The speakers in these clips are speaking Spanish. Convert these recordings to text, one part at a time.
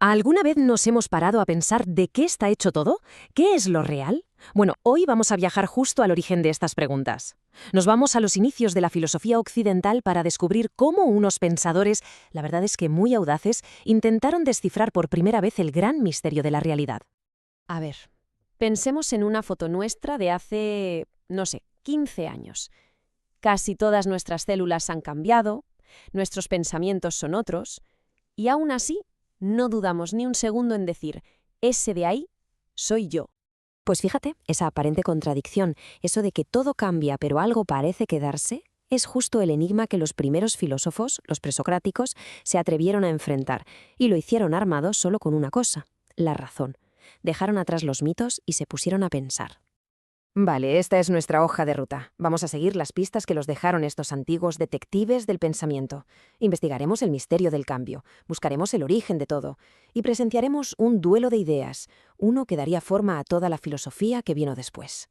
¿Alguna vez nos hemos parado a pensar de qué está hecho todo? ¿Qué es lo real? Bueno, hoy vamos a viajar justo al origen de estas preguntas. Nos vamos a los inicios de la filosofía occidental para descubrir cómo unos pensadores, la verdad es que muy audaces, intentaron descifrar por primera vez el gran misterio de la realidad. A ver, pensemos en una foto nuestra de hace, no sé, 15 años. Casi todas nuestras células han cambiado, nuestros pensamientos son otros, y aún así no dudamos ni un segundo en decir, ese de ahí soy yo. Pues fíjate, esa aparente contradicción, eso de que todo cambia pero algo parece quedarse, es justo el enigma que los primeros filósofos, los presocráticos, se atrevieron a enfrentar, y lo hicieron armados solo con una cosa, la razón. Dejaron atrás los mitos y se pusieron a pensar. Vale, esta es nuestra hoja de ruta. Vamos a seguir las pistas que los dejaron estos antiguos detectives del pensamiento. Investigaremos el misterio del cambio, buscaremos el origen de todo y presenciaremos un duelo de ideas, uno que daría forma a toda la filosofía que vino después.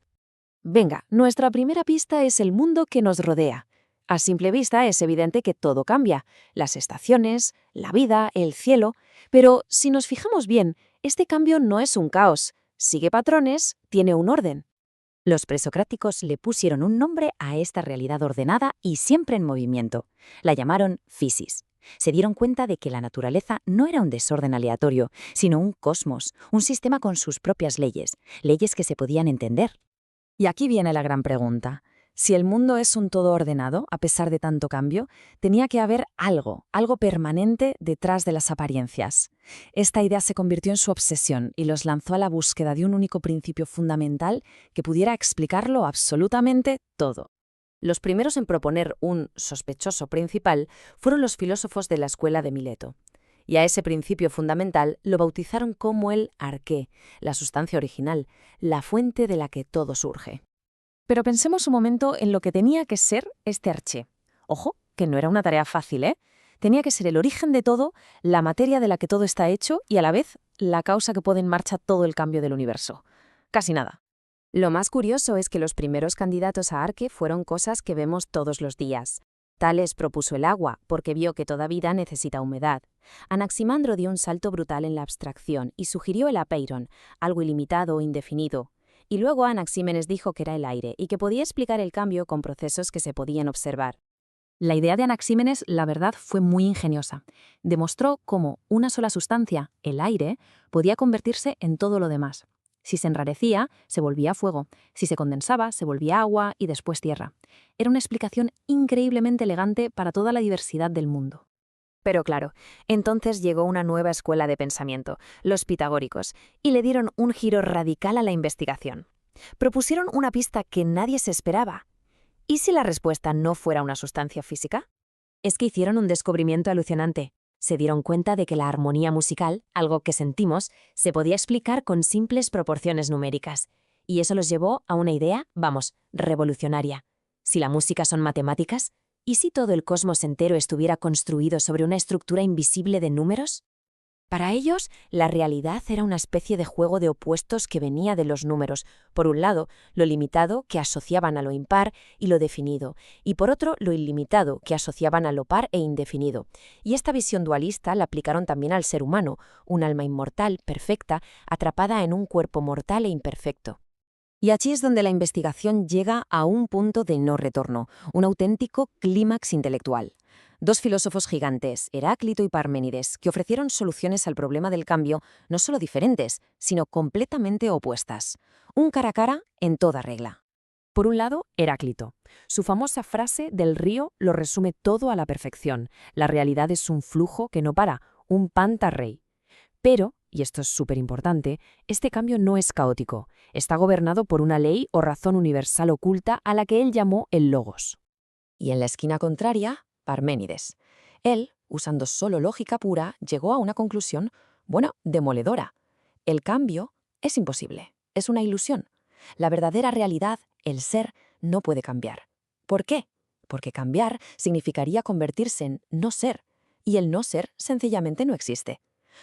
Venga, nuestra primera pista es el mundo que nos rodea. A simple vista es evidente que todo cambia, las estaciones, la vida, el cielo, pero si nos fijamos bien, este cambio no es un caos, sigue patrones, tiene un orden. Los presocráticos le pusieron un nombre a esta realidad ordenada y siempre en movimiento. La llamaron physis. Se dieron cuenta de que la naturaleza no era un desorden aleatorio, sino un cosmos, un sistema con sus propias leyes, leyes que se podían entender. Y aquí viene la gran pregunta. Si el mundo es un todo ordenado, a pesar de tanto cambio, tenía que haber algo permanente detrás de las apariencias. Esta idea se convirtió en su obsesión y los lanzó a la búsqueda de un único principio fundamental que pudiera explicarlo absolutamente todo. Los primeros en proponer un sospechoso principal fueron los filósofos de la escuela de Mileto. Y a ese principio fundamental lo bautizaron como el arqué, la sustancia original, la fuente de la que todo surge. Pero pensemos un momento en lo que tenía que ser este arché. Ojo, que no era una tarea fácil, ¿eh? Tenía que ser el origen de todo, la materia de la que todo está hecho y a la vez la causa que pone en marcha todo el cambio del universo. Casi nada. Lo más curioso es que los primeros candidatos a arqué fueron cosas que vemos todos los días. Tales propuso el agua, porque vio que toda vida necesita humedad. Anaximandro dio un salto brutal en la abstracción y sugirió el apeiron, algo ilimitado o indefinido. Y luego Anaxímenes dijo que era el aire y que podía explicar el cambio con procesos que se podían observar. La idea de Anaxímenes, la verdad, fue muy ingeniosa. Demostró cómo una sola sustancia, el aire, podía convertirse en todo lo demás. Si se enrarecía, se volvía fuego. Si se condensaba, se volvía agua y después tierra. Era una explicación increíblemente elegante para toda la diversidad del mundo. Pero claro, entonces llegó una nueva escuela de pensamiento, los pitagóricos, y le dieron un giro radical a la investigación. Propusieron una pista que nadie se esperaba. ¿Y si la respuesta no fuera una sustancia física? Es que hicieron un descubrimiento alucinante. Se dieron cuenta de que la armonía musical, algo que sentimos, se podía explicar con simples proporciones numéricas. Y eso los llevó a una idea, revolucionaria. Si la música son matemáticas, ¿y si todo el cosmos entero estuviera construido sobre una estructura invisible de números? Para ellos, la realidad era una especie de juego de opuestos que venía de los números. Por un lado, lo limitado, que asociaban a lo impar y lo definido, y por otro, lo ilimitado, que asociaban a lo par e indefinido. Y esta visión dualista la aplicaron también al ser humano, un alma inmortal, perfecta, atrapada en un cuerpo mortal e imperfecto. Y allí es donde la investigación llega a un punto de no retorno, un auténtico clímax intelectual. Dos filósofos gigantes, Heráclito y Parménides, que ofrecieron soluciones al problema del cambio no solo diferentes, sino completamente opuestas. Un cara a cara en toda regla. Por un lado, Heráclito. Su famosa frase del río lo resume todo a la perfección. La realidad es un flujo que no para, un panta rey. Pero, y esto es súper importante, este cambio no es caótico. Está gobernado por una ley o razón universal oculta a la que él llamó el logos. Y en la esquina contraria, Parménides. Él, usando solo lógica pura, llegó a una conclusión, demoledora. El cambio es imposible, es una ilusión. La verdadera realidad, el ser, no puede cambiar. ¿Por qué? Porque cambiar significaría convertirse en no ser, y el no ser sencillamente no existe.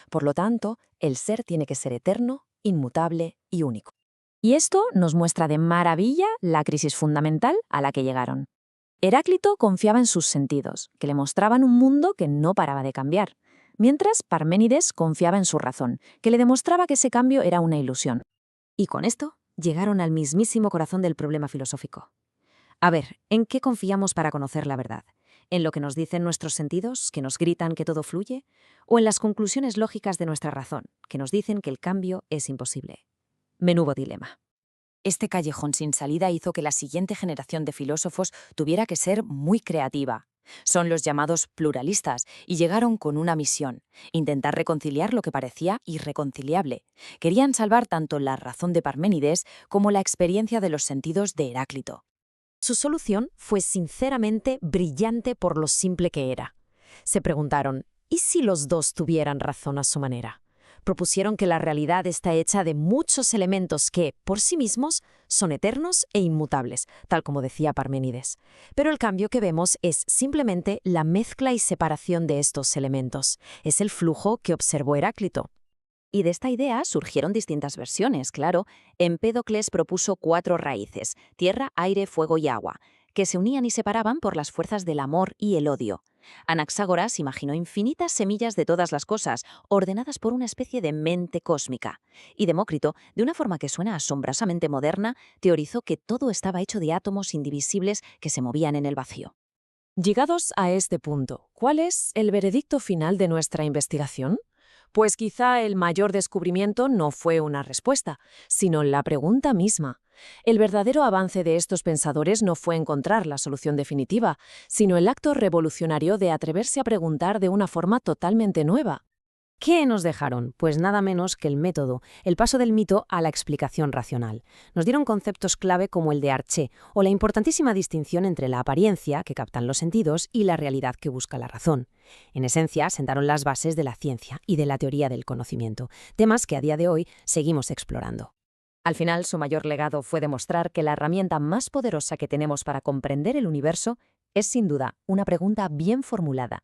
Por lo tanto, el ser tiene que ser eterno, inmutable y único. Y esto nos muestra de maravilla la crisis fundamental a la que llegaron. Heráclito confiaba en sus sentidos, que le mostraban un mundo que no paraba de cambiar. mientras Parménides confiaba en su razón, que le demostraba que ese cambio era una ilusión. Y con esto llegaron al mismísimo corazón del problema filosófico. A ver, ¿en qué confiamos para conocer la verdad? ¿En lo que nos dicen nuestros sentidos, que nos gritan que todo fluye? ¿O en las conclusiones lógicas de nuestra razón, que nos dicen que el cambio es imposible? Menudo dilema. Este callejón sin salida hizo que la siguiente generación de filósofos tuviera que ser muy creativa. Son los llamados pluralistas y llegaron con una misión: intentar reconciliar lo que parecía irreconciliable. Querían salvar tanto la razón de Parménides como la experiencia de los sentidos de Heráclito. Su solución fue sinceramente brillante por lo simple que era. Se preguntaron, ¿y si los dos tuvieran razón a su manera? Propusieron que la realidad está hecha de muchos elementos que, por sí mismos, son eternos e inmutables, tal como decía Parménides. Pero el cambio que vemos es simplemente la mezcla y separación de estos elementos. Es el flujo que observó Heráclito. Y de esta idea surgieron distintas versiones, claro. Empédocles propuso 4 raíces: tierra, aire, fuego y agua, que se unían y separaban por las fuerzas del amor y el odio. Anaxágoras imaginó infinitas semillas de todas las cosas, ordenadas por una especie de mente cósmica. Y Demócrito, de una forma que suena asombrosamente moderna, teorizó que todo estaba hecho de átomos indivisibles que se movían en el vacío. Llegados a este punto, ¿cuál es el veredicto final de nuestra investigación? Pues quizá el mayor descubrimiento no fue una respuesta, sino la pregunta misma. El verdadero avance de estos pensadores no fue encontrar la solución definitiva, sino el acto revolucionario de atreverse a preguntar de una forma totalmente nueva. ¿Qué nos dejaron? Pues nada menos que el método, el paso del mito a la explicación racional. Nos dieron conceptos clave como el de Arché, o la importantísima distinción entre la apariencia, que captan los sentidos, y la realidad que busca la razón. En esencia, sentaron las bases de la ciencia y de la teoría del conocimiento, temas que a día de hoy seguimos explorando. Al final, su mayor legado fue demostrar que la herramienta más poderosa que tenemos para comprender el universo es sin duda una pregunta bien formulada: